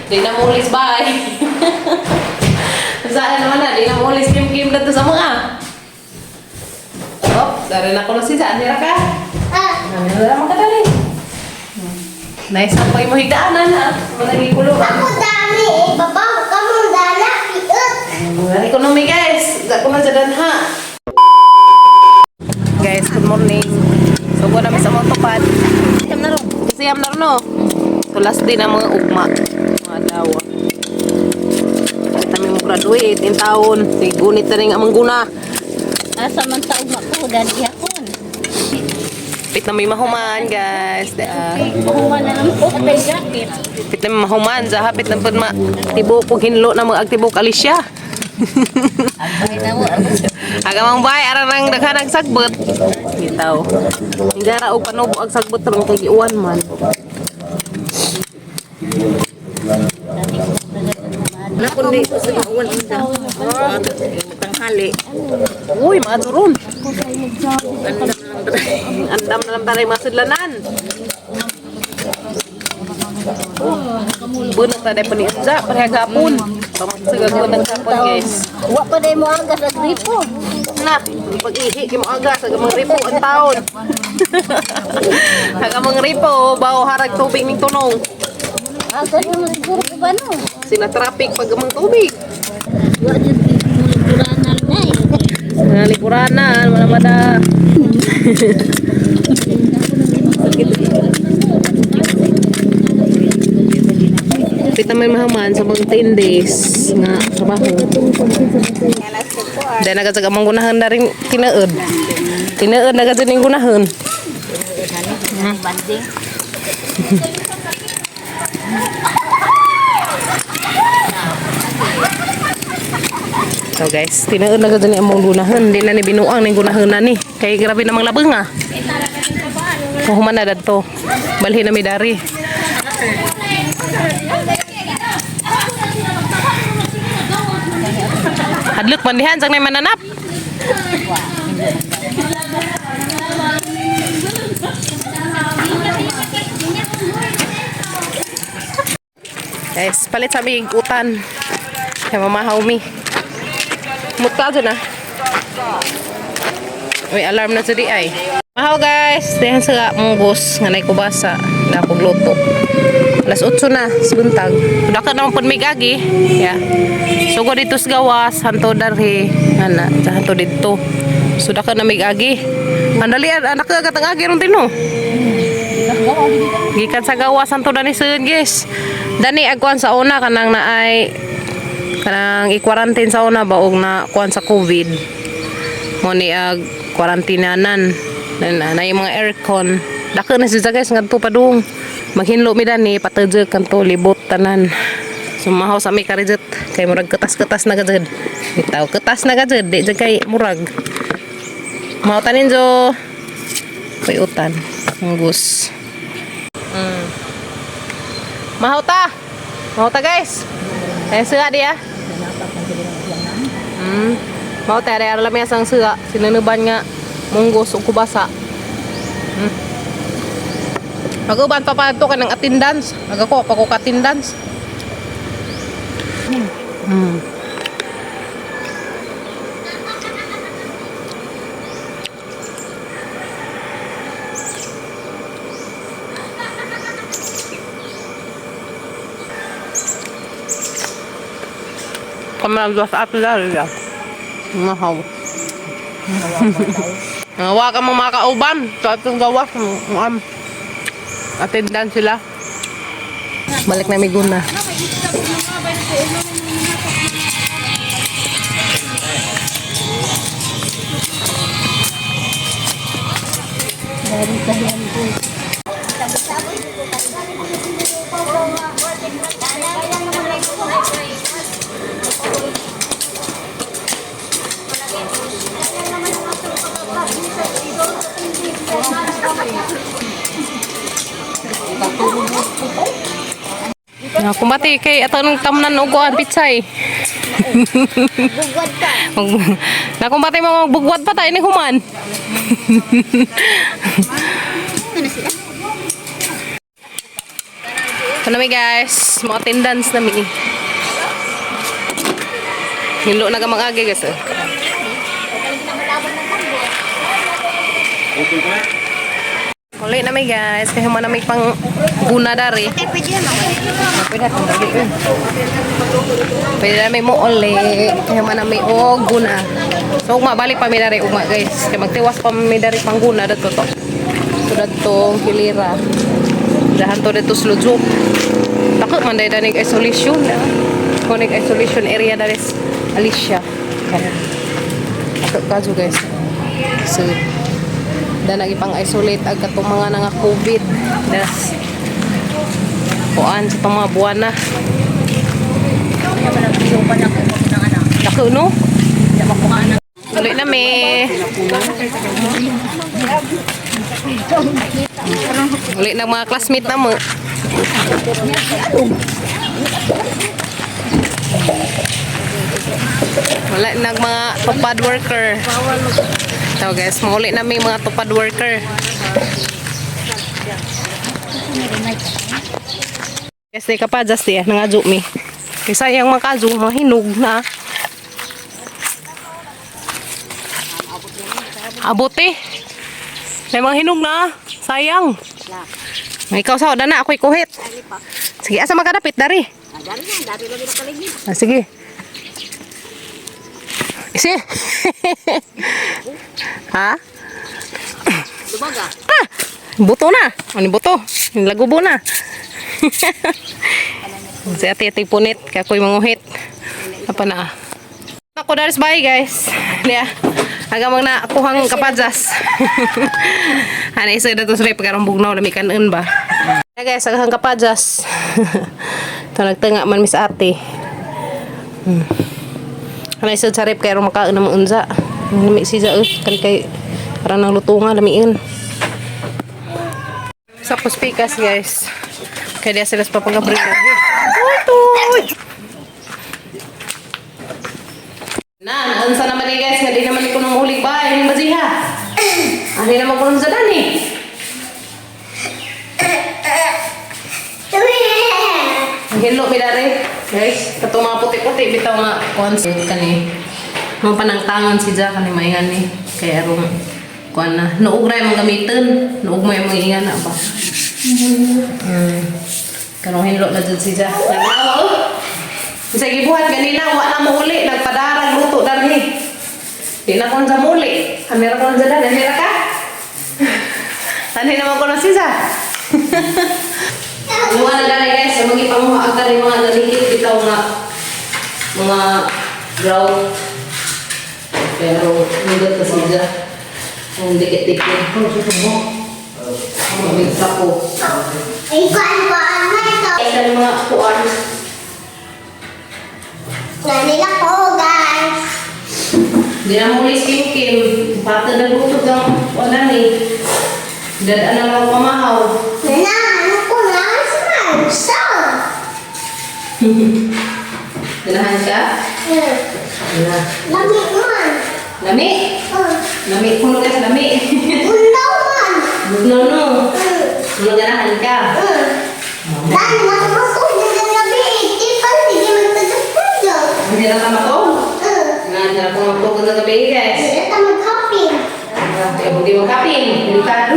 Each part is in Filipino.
Di na mulis bye. Saan naman na, di na mulis kim-kim na to sa mga. Oh, dari na ko na si Saan nila ka. Namin na naman ka dali. Nice ang pag mo higdaanan ha. Malagi kulo. Ako dami eh. Babaw ka mong dala. Piot. Ang ekonomi guys. Gak ko na dyan ha. Guys, good morning. So, go namin sa mga tupad. Siyam na rin. Siyam na rin no. So, last day na mga ugma. Mga dawa. Kami mo graduate in taon. Sigunit na rin ang mangguna. Asa man sa ugma ko. Dali akon. Pit na may mahuman guys. Kuha na lang po. Atay jacket. Pit na may mahuman. Sa hapit na po tibok o hinlo na mga agtibok alisya. Ay na mo. Agamang bay, arang nang daghanag sagbot. Bitaw. Hingara og panubo ang sagbot ron kay giuwan man. Na kundi sa uwan isa. Tanghali. Uy, maduron. Andam na lang taray masidlanan. Bunot na dahil paniadza, parehagapon. Pamagsagag ko ng kapon guys. Wa pa day mo aga sa gripo. Na, pag-ihi, kimo aga, sa gamang ripo ang taon. Sa gamang ripo, bawo harag tubig ning tunong. Aga din mo siguro ko ba no? Sina traffic pag gamang tubig. Wa jud muluranan na eh. Nalipuranan, wala mada. Kita may mahaman sa mga 10 days nga trabaho. Dahil nagkasag amang gunahan na rin tinaod. Tinaod na kasi ning gunahan. Banding. So guys, tinaod na kasi amang gunahan. Hindi na ni binuang ning gunahan na ni. Kaya grabe namang labang ah. Mahuman na dadto. Balhin na may dari. Hadlok pandihan sang may mananap. Guys, palit sa aming utan. Kaya mamahaw mi. Muta dyan ah. May alarm na sa di ay. Mahaw guys, diyan sa munggos nga nay kubasa na akong luto. Alas 8 na, buntag. Sudah ka naman po may gagi. Yeah. So ko dito sa gawas, hanto darhi. Ana, hanto dito. Sudah ka na may gagi. Andali, anak ka agat ang agi ron tino. Gikan sa gawas, hanto dani sun guys. Dani agkuan sa una kanang naay kanang i-quarantine sa una baog na kuan sa COVID. Mo ni ag quarantineanan. Na yung mga aircon. Dako na siya guys ngadto padung. Maghinlo mi dani patadjek kanto libot tanan. Sumahaw sa mi karijet kay murag ketas-ketas na gajud. Bitaw ketas na gajud di jud kay murag. Mau tanin jo payutan nggus. Mau ta guys. Ayo seuah dia. Mau teh ada lamia sang seuah sineuneuban nga munggos ug kubasa. Ako ban pa to kanang attendance. Aga ko pa ko attendance. Kamera dos atlas ya. Mahaw. Nawa ka mo makauban sa atong gawas mo attendance sila. Balik na miguna. Dari kalian tu. Nah, kumbati kay atong tamnan ugoan pitsay. Bugwad ka. Na kumbati mo magbugwad pa tayo ni human. Ano sila? Ito na guys, mga attendance na mi. Hilo na ka mag-agi guys. Uli na may guys, kaya mo na may pang guna dari. Pwede na may mo uli, kaya mo na may guna. So mabalik pa may dari ugma guys, kaya magtiwas pa may dari pang guna dato to. So dato kilira. Dahan to dito sludzup. Takot man dahil danig isolation. Konig isolation area dari Alicia. Takot kaso guys. So dan lagi pang isolate ag katong mga nga COVID das kuan sa mga buwan na dako no ulit na me ulit na mga classmate na mo wala nag mga tupad worker. So guys, mauli na may mga tupad worker. Guys, di ka pa just ya, nangadyo mi. Kasi sayang makadyo, mga hinog na. Abot eh. May mga hinog na, sayang. Ikaw sa na ako'y kuhit. Sige, asa makadapit, dari. Sige. Isi. Ha? Lumaga. Ah, buto na. Ano buto? Lagubo na. Si ati-ati punit. Kaya ako'y manguhit. Apa na? Ako daris bahay guys. Liya. Hanggang na kuhang kapadjas. Ano isa na ito sa pagkarang bugnaw. Lamikan ba? Kaya guys, hanggang kapadjas. Ito nagtanga man mis ate. Ano isa sa rep kaya rin makain na maunza. Lami siya kan kay parang nang lutunga lamiin. Sa puspikas guys. Kaya dia sila sa papagabril. Unsa naman ni guys, nga di naman ko nang uling ba, ini maziha. Ani naman ko nang zadani. Hello midare. Guys, katong mga puti-puti bitaw nga kuan kani. Mga panangtangan si Ja kani maingan ni kay arong kuan na. Nuog ra imong gamiton, nuog mo imong ingan na ba. Kanong hinlo na jud si Ja. Nagawa. Bisa gibuhat ganina wa na mo uli nagpadarag luto darni. Di na kon sa muli. Amira kon sa dan, amira ka. Tani naman ko na si Ja. Mga nagdala guys, sa mga ipanguha agad yung mga nalikit bitaw nga mga ground. Pero nindot ka siya. Ang dikit-dikit. Ang mabigsa ko. Ay, kuan-kuan na ito. Ay, sa mga kuan. Nanila ko, guys. Di na muli skim-kim. Pata na butog ang wala ni. Dadaan na lang pamahaw. Nana, ano ko na? So. Ganahan ka? Gana. Lami man. Lami? Lami. Puno guys, lami. Undaw man. No. Puno ganahan ka? Dan, matapos din ang gabi. Tipal, hindi magtagap-tagap. Hindi na tama to? Hindi na tama to kung nagabi guys. Hindi na mag-hopping. Hindi mo kapin. Delikado.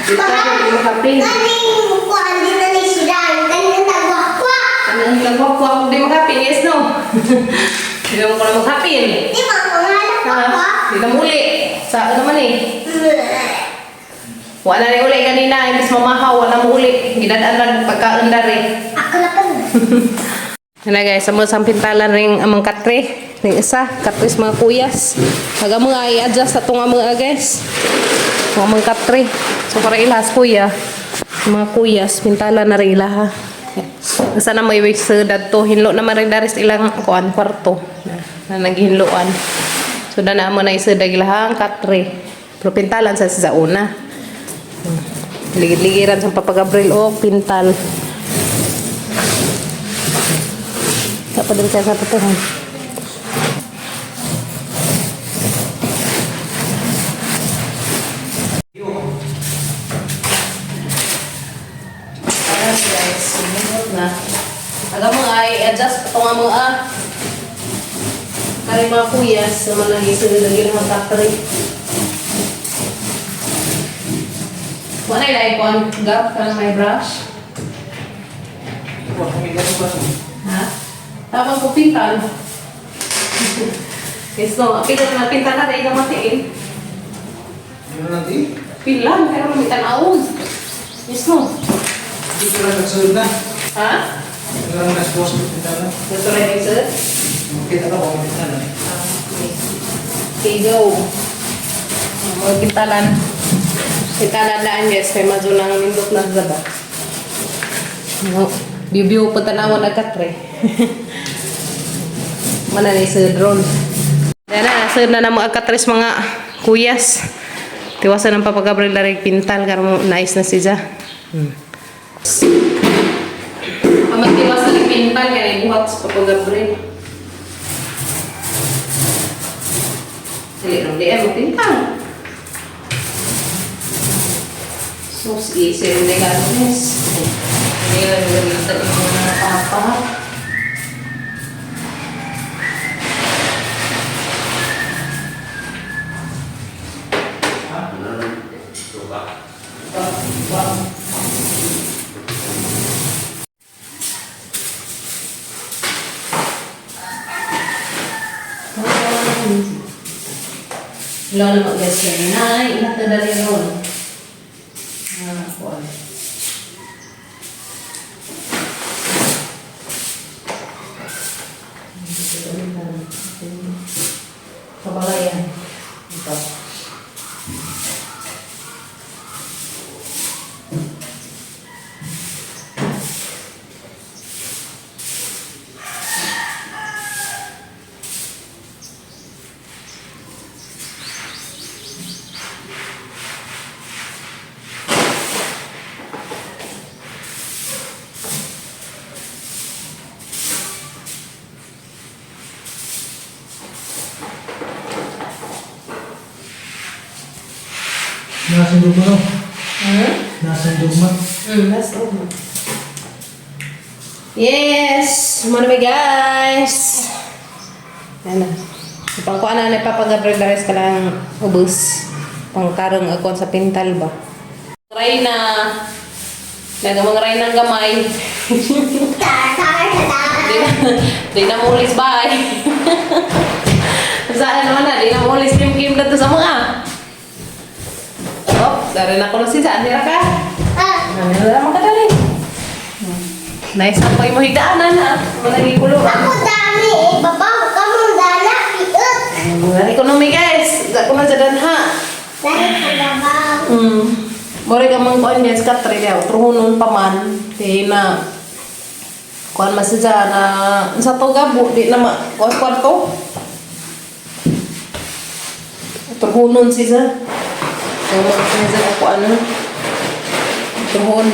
Delikado, hindi mo kapin. Kaning kuan din na ni Sidan. Kaning nagwakwa. Ang lagwak-wak, hindi mo kapin. Yes, no? Hindi mo pala mo kapin. Di ba, pangalap Ha? ako? Hindi na muli. Sa naman eh. Wala na uli kanina. Imbis mamahaw, wala mo uli. Ginadaan lang pagkaundar eh. Ako na pa. Ano guys, sa mga sampintalan ring amang katre. Ring isa, katris mga kuyas. Haga mga i-adjust sa tunga mga guys. Mga amang katre. So para ilahas kuya. Mga kuyas, pintala na rin ilaha. Sana may way sa dato. Hinlo naman rin daris ilang kuan, kwarto. Na naghinloan. So na naman na isa dagilahang katre. Pero pintalan sa una. Ligid-ligiran sa papagabril o pintal. Padali tayo sa tutuhan. Guys. Na. Aga mo ay adjust ito nga mga kari mga kuyas sa malagi sa nilagyan ng factory. Wala na ipon gap ka may brush. Ha? Tapos ko pintal. Gusto, pintal na pintal na tayo matiin. Ano nanti? Pilan, pero mamitan awod. Gusto. Hindi ko lang nagsunod na. Ha? Hindi ko lang nagsuwas ko pinta na. Gusto na yung sir? Makita ka ba kung pinta na? Okay, go. Magpintalan. Pintalan daan guys, kay madyo nang nindot na zaba. No, bibiyo po tanawan agad pre. Mana ni sa drone. Yan na, sir na na mga akatres mga kuyas. Tiwasan ng Papa Gabriel dari pintal karena nice na siya. Amat tiwasan ng pintal kaya buhat sa Papa Gabriel. Dali lang di mo pintal. So easy rin na guys. Hindi lang gagawin yung mga papa. Wala na mag-guess yan. Nay, ilat na dali ron. Kuwan. Kabalayan. Ito. Nasa yung dugma no? Nasa yung dugma. That's all. Yes! Marami guys! Yan na. Ipangkuha na na Papa-Gabriel Dares ka lang ubus. Pangkarong ako sa pintal ba? Try na. Nagamang ray ng gamay. Di na mulis bye. Saan naman na? Di na mulis kim-kim na to sa mga. Oh, dari na ko na si Saan nila ka? Ano na naman ka dali? Nice na po yung mahigdaanan ha. Malagi kulo. Ako dami eh. Babaw ka mong dala. Iut. Ang ekonomi guys. Ako na dyan ha. Dahil sa babaw. Mori ka mong kuhan guys. Katri daw. Truhunon pa man. Kaya na. Kuhan masadya na. Sa to gabo. Di na kuhan kwarto. Truhunon siya. So, mag-siya ako ano. Truhon.